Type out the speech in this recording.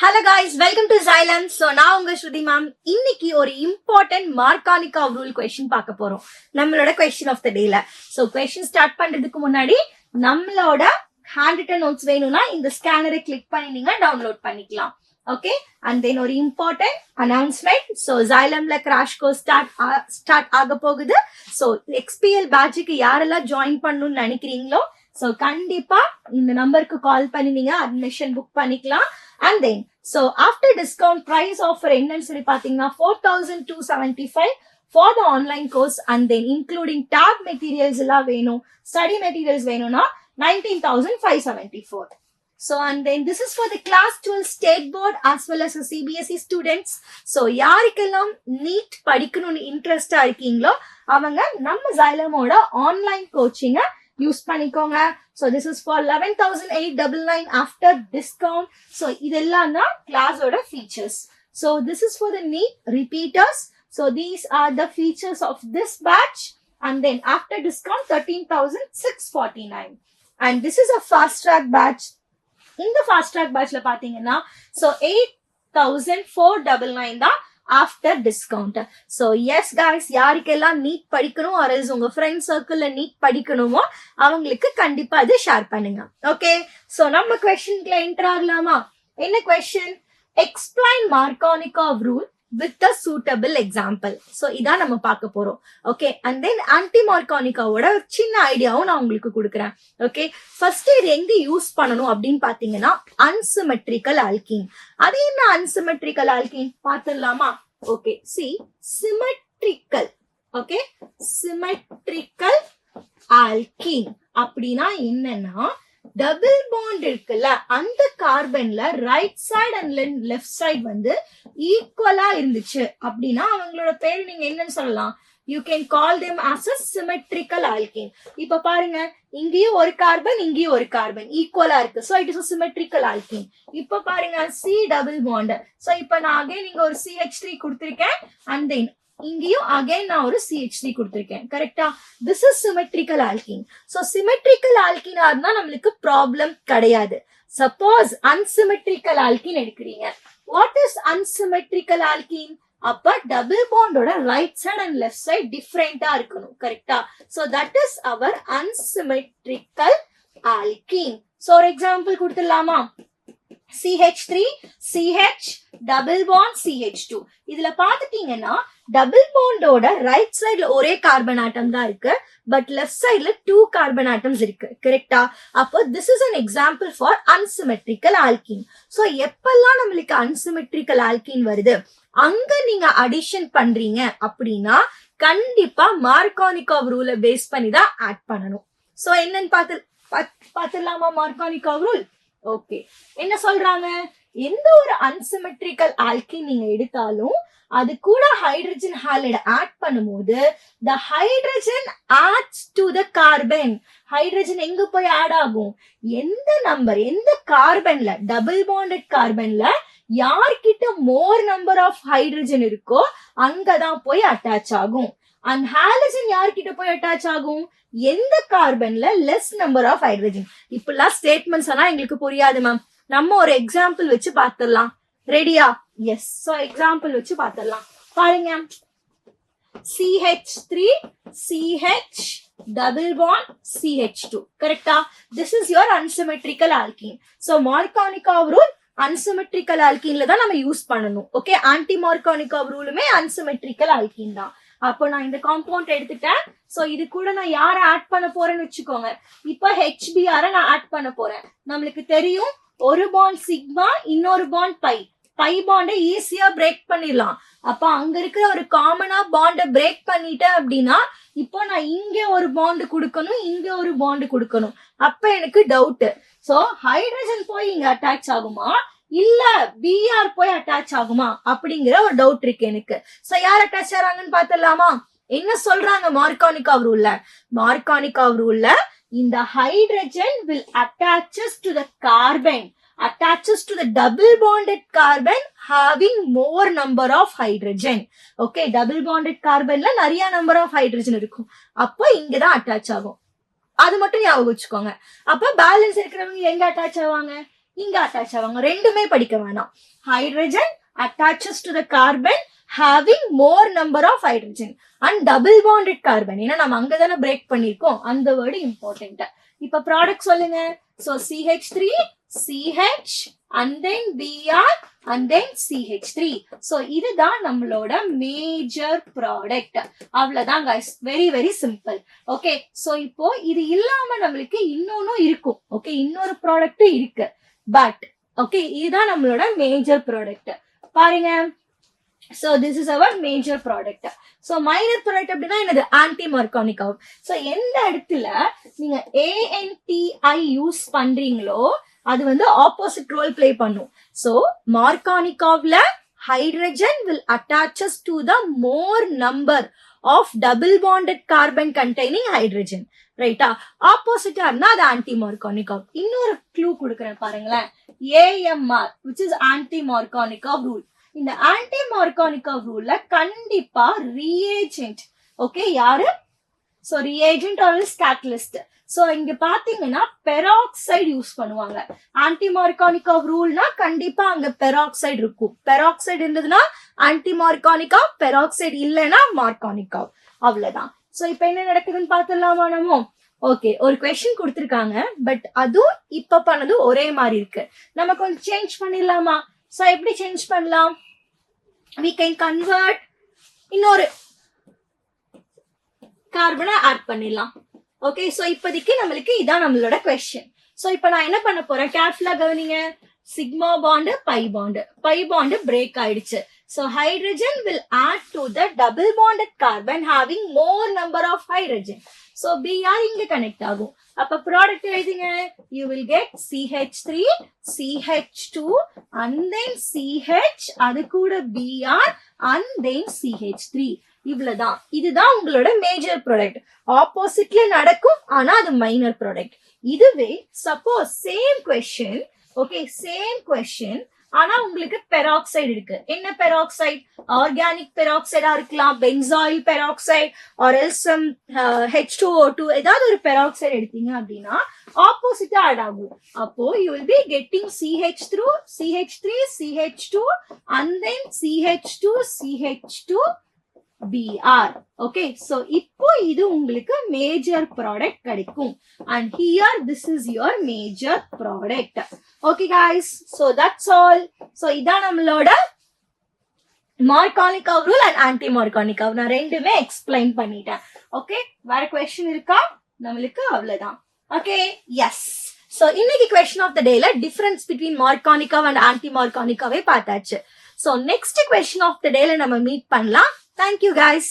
Hello guys, welcome to Xylem. So நான் உங்க ஸ்ருதி ma'am. இன்னைக்கு ஒரு இம்பார்ட்டன்ட் மார்கானிகா ரூல் கொஸ்டின் பார்க்க போறோம் நம்மளோட கொஸ்டின் ஆஃப் த டேல. ஸோ கொஸ்டின் ஸ்டார்ட் பண்றதுக்கு முன்னாடி நம்மளோட ஹேண்ட் ரிட்டன் நோட்ஸ் வேணும்னா இந்த ஸ்கேனரை கிளிக் பண்ணி நீங்க டவுன்லோட் பண்ணிக்கலாம். ஓகே, அண்ட் தென் ஒரு இம்பார்ட்டன்ட் அனௌன்ஸ்மெண்ட். ஸோ Xylemல கிராஷ் கோர்ஸ் ஸ்டார்ட் ஆக போகுது. ஸோ XPL பேட்சுக்கு யாரெல்லாம் ஜாயின் பண்ணணும்னு நினைக்கிறீங்களோ ஸோ கண்டிப்பா இந்த நம்பருக்கு கால் பண்ணி நீங்க அட்மிஷன் புக் பண்ணிக்கலாம். And then, so after discount price offer என்னன்னு சொல்லி பாத்தீங்கன்னா 4,275 for the online course, and then including tab materials எல்லாம் வேணும், study materials வேணும்னா 19,574. So and then this is for the class 12 state board as well as the CBSE students. So யாருக்கெல்லாம் NEET படிக்கணும்னு இன்ட்ரெஸ்டா இருக்கீங்களோ அவங்க நம்ம Xylemோட ஆன்லைன் கோச்சிங்க யூஸ் பண்ணிக்கோங்க. So this is for 11,899 after discount. So இதெல்லாம் தான் கிளாஸோட features. So this is for the NEET repeaters. So these are the features of this batch, and then after discount 13,649. And this is a fast track batch. In the fast track batch la பாத்தீங்கன்னா so 8,499 தான் after discount. So yes guys, யாருக்கெல்லாம் NEET படிக்கணும் or else உங்க friend சர்க்கிள்ல NEET படிக்கணுமோ அவங்களுக்கு கண்டிப்பா இதை share பண்ணுங்க. Okay, so நம்ம கொஸ்டின்ல என்டர் ஆகலாமா? என்ன question? Explain Markovnikov rule with a suitable example. So இதான் நம்ம பார்க்க போறோம். ஓகே, அண்ட் தென் ஆன்டி மார்கானிகாவோட ஒரு சின்ன ஐடியாவும் நான் உங்களுக்கு கொடுக்குறேன். ஓகே, ஃபர்ஸ்ட் இது எங்க யூஸ் பண்ணணும் அப்படின்னு பாத்தீங்கன்னா அன்சிமெட்ரிக்கல் ஆல்கீன். அது என்ன அன்சிமெட்ரிக்கல் ஆல்கீன் பார்த்துடலாமா? ஓகே, சி சிமெட்ரிக்கல். ஓகே, சிமெட்ரிக்கல் ஆல்கீன் அப்படின்னா என்னன்னா டபுள் பாண்ட் இருக்குல்ல, அந்த கார்பன்ல right side and left side வந்து ஈக்குவலா இருந்துச்சு அப்படின்னா அவங்களோட பேரு நீங்க என்னன்னு சொல்லலாம்? You can call them as a symmetrical alkene. இப்ப பாருங்க, இங்கேயும் ஒரு கார்பன் இங்கேயும் ஒரு கார்பன் ஈக்குவலா இருக்கு. So it is symmetrical alkene. இப்ப பாருங்க, சி டபுள் பாண்ட். சோ இப்ப நான் அகைன் இங்க ஒரு CH3 கொடுத்திருக்கேன், அண்ட் தென் இங்கேயும் அகைன் நான் ஒரு CH3 கொடுத்திருக்கேன். கரெக்டா? This is symmetrical alkene. So symmetrical ஆல்கீனா இருந்தா நம்மளுக்கு ப்ராப்ளம் கிடையாது. சப்போஸ் அன்சிமெட்ரிக்கல் ஆல்கீன் எடுக்கிறீங்க, வாட் இஸ் அன்சிமெட்ரிக்கல் ஆல்கீன்? அப்ப டபுள் பாண்டோட right side and left side டிஃபரெண்டா இருக்கணும். கரெக்டா? So that is our unsymmetrical alkene. So ஒரு எக்ஸாம்பிள் கொடுத்துடலாமா? CH3 CH double bond CH2. இதுல பாத்துட்டீங்கன்னா டபுள் பாண்டோட ரைட் சைடுல ஒரே கார்பன் ஆட்டம் தான் இருக்கு, பட் லெஃப்ட் சைடுல 2 கார்பன் ஆட்டம்ஸ் இருக்கு. கரெக்டா? அப்போ this is an example for unsymmetrical alkene. So எப்பெல்லாம் நம்மளுக்கு அன்சிமெட்ரிக்கல் ஆல்கீன் வருது அங்க நீங்க அடிஷன் பண்றீங்க அப்படின்னா கண்டிப்பா மார்கானிகாவ் ரூலை பேஸ் பண்ணி தான் ஆட் பண்ணணும். சோ என்னன்னு பாத்துலாமா மார்கானிகாவ் ரூல்? ஓகே, என்ன சொல்றாங்க? எந்த ஒரு அன்சிமெட்ரிக்கல் ஆல்கீன் நீங்க எடுத்தாலும் அது கூட ஹைட்ரஜன் ஹாலைடு ஆட் பண்ணும்போது the hydrogen adds to the carbon. Hydrogen எங்க போய் ஆட் ஆகும்? எந்த நம்பர், எந்த கார்பன்ல, டபுள் பாண்டட் கார்பன்ல யார்கிட்ட மோர் நம்பர் ஆஃப் ஹைட்ரஜன் இருக்கோ அங்கதான் போய் அட்டாச் ஆகும். அண்ட் ஹாலஜன் யார்கிட்ட போய் அட்டாச் ஆகும்? எந்த கார்பன்ல லெஸ் நம்பர் ஆஃப் ஹைட்ரஜன். இப்பெல்லாம் ஸ்டேட்மெண்ட்ஸ் ஆனா எங்களுக்கு புரியாது மேம், நம்ம ஒரு எக்ஸாம்பிள் வச்சு பாத்துடலாம். ரெடியா? எஸ். சோ எக்ஸாம்பிள் வச்சு பாத்துடலாம். பாருங்க, CH3 CH double bond CH2. கரெக்டா? This is your unsymmetrical alkene. So Markovnikov rule unsymmetrical ஆல்கீன்ல தான் நம்ம யூஸ் பண்ணணும். ஓகே, ஆன்டி மார்கானிகாவ் ரூலுமே அன்சிமெட்ரிக்கல் ஆல்கீன் தான். அப்போ நான் இந்த காம்பவுண்ட் எடுத்துட்டேன். சோ இது கூட நான் யார ஆட் பண்ண போறேன்னு வச்சுக்கோங்க. இப்ப HBr நான் ஆட் பண்ண போறேன். நம்மளுக்கு தெரியும் ஒரு பாண்ட் சிக்மா, இன்னொரு பாண்ட் பை. பை பாண்டை ஈஸியா பிரேக் பண்ணிடலாம். அப்ப அங்க இருக்கிற ஒரு காமனா பாண்ட பிரேக் பண்ணிட்டேன் அப்படின்னா இப்போ நான் இங்க ஒரு பாண்ட் கொடுக்கணும், இங்க ஒரு பாண்ட் கொடுக்கணும். அப்ப எனக்கு டவுட், சோ ஹைட்ரஜன் போய் இங்க அட்டாச் ஆகுமா இல்ல Br போய் அட்டாச் ஆகுமா அப்படிங்கிற ஒரு டவுட் இருக்கு எனக்கு. சோ யார் அட்டாச் ஆறாங்கன்னு பாத்துடலாமா? என்ன சொல்றாங்க மார்கானிகாவ் ரூல்ல? மார்கானிகாவ் ரூல்ல இந்த hydrogen will attaches to the carbon, attaches to the double bonded carbon having more number of hydrogen. Okay, double bonded carbonல நிறைய number of hydrogen இருக்கும். அப்போ இங்கதான் அட்டாச் ஆகும். அது மட்டும் ஞாபகம் வச்சுக்கோங்க. அப்ப பேலன்ஸ் இருக்கிறவங்க எங்க அட்டாச் ஆவாங்க? இங்க அட்டாச் ஆவாங்க. ரெண்டுமே படிக்க வேணாம். Hydrogen attaches to the carbon having more number of hydrogen and double bonded carbon. ஏன்னா நம்ம அங்கதானே பிரேக் பண்ணிருக்கோம், அந்த வேர்டு இம்பார்ட்டன்ட். இப்ப ப்ராடக்ட் சொல்லுங்க. So CH3 CH and then Br and then CH3. So இதுதான் நம்மளோட மேஜர் ப்ராடக்ட். அவ்வளவுதான் guys, very very simple. Okay, so இப்போ இது இல்லாம நம்மளுக்கு இன்னொன்னும் இருக்கும். ஓகே, இன்னொரு ப்ராடக்ட்டும் இருக்கு. பட் ஓகே, இதுதான் நம்மளோட மேஜர் ப்ராடக்ட். பாருங்க. So this is our major product. So minor product அப்படின்னா என்னது? ஆன்டி மார்கானிகவ். So எந்த இடத்துல நீங்க ANTI யூஸ் பண்றீங்களோ அது வந்து ஆப்போசிட் ரோல் பிளே பண்ணும். So மார்கானிகவ்ல hydrogen will attaches to the more number of double bonded carbon containing hydrogen. ரைட்டா? ஆப்போசிட்டா இருந்தா அது ஆன்டி மார்கானிகவ். இன்னொரு க்ளூ கொடுக்குறேன் பாருங்களேன். AMR which is anti markovnikov rule. இந்த ஆன்டி மார்கானிகவ் ரூல்ல கண்டிப்பா ரியேஜென்ட், ஓகே, யாரு? So reagent or catalyst. So இங்க பாத்தீங்கன்னா பெராக்சைடு யூஸ் பண்ணுவாங்க. ஆன்டி மார்கானிகவ் ரூல்னா கண்டிப்பா அங்க பெராக்சைடு இருக்கும். பெராக்சைடு இருந்ததுன்னா ஆன்டி மார்கானிகவ், பெராக்சைடு இல்லைன்னா மார்கானிகவ். அவ்வளவுதான். சோ இப்ப என்ன நடக்குதுன்னு பாத்துடலாமா நம்ம? ஓகே, ஒரு கொஸ்டின் கொடுத்திருக்காங்க, பட் அதுவும் இப்ப பண்ணது ஒரே மாதிரி இருக்கு. நம்ம கொஞ்சம் சேஞ்ச் பண்ணிடலாமா? சோ எப்படி சேஞ்ச் பண்ணலாம்? we can convert இன்னொரு கார்பனை ஆட் பண்ணிடலாம். ஓகே, சோ இப்போதைக்கு நம்மளுக்கு இதான் நம்மளோட கொஸ்டின். சோ இப்போ நான் என்ன பண்ண போறேன், கேர்ஃபுல்லா கவனிங்க. Sigma bond by bond break ஆயிடுச்சு. So hydrogen will add to the double bonded carbon having more number of hydrogen. So Br இங்க கனெக்ட் ஆகும். அப்ப ப்ராடக்ட் எழுதுங்க. You will get CH3 CH2 and then CH, அது கூட Br and then CH3. இவ்வளவுதான். இதுதான் உங்களோட மேஜர் ப்ராடக்ட். ஆப்போசிட்ல நடக்கும், ஆனா அது மைனர் ப்ராடக்ட். இதுவே suppose same question, okay, same question, ஆனா உங்களுக்கு பெராக்சைடு இருக்கு. என்ன பெராக்சைடு? ஆர்கானிக் பெராக்சைடா இருக்கலாம், benzoyl peroxide or else H2O2, ஏதாவது ஒரு பெராக்சைடு எடுத்தீங்க அப்படின்னா ஆப்போசிட்டா ஆட் ஆகும். அப்போ you will be getting CH3 CH2 and then CH2 CH2 Br. Okay, so இப்போ இது உங்களுக்கு மேஜர் ப்ராடக்ட் கிடைக்கும். And here this is your major product. Okay guys, so that's all. So இதான் நம்மளோட மார்கானிகவ் ரூல் அண்ட் ஆன்டி மார்கானிகவ். நான் ரெண்டுமே explain பண்ணிட்டேன். Okay, வேற கொஸ்டின் இருக்கா நம்மளுக்கு? அவ்வளவுதான். Okay, yes. சோ இன்னைக்கு கொஸ்டின் ஆஃப் த டேல difference between Markovnikov and anti மார்கானிகவே பார்த்தாச்சு. So next question of the டேல நம்ம மீட் பண்ணலாம். Thank you guys.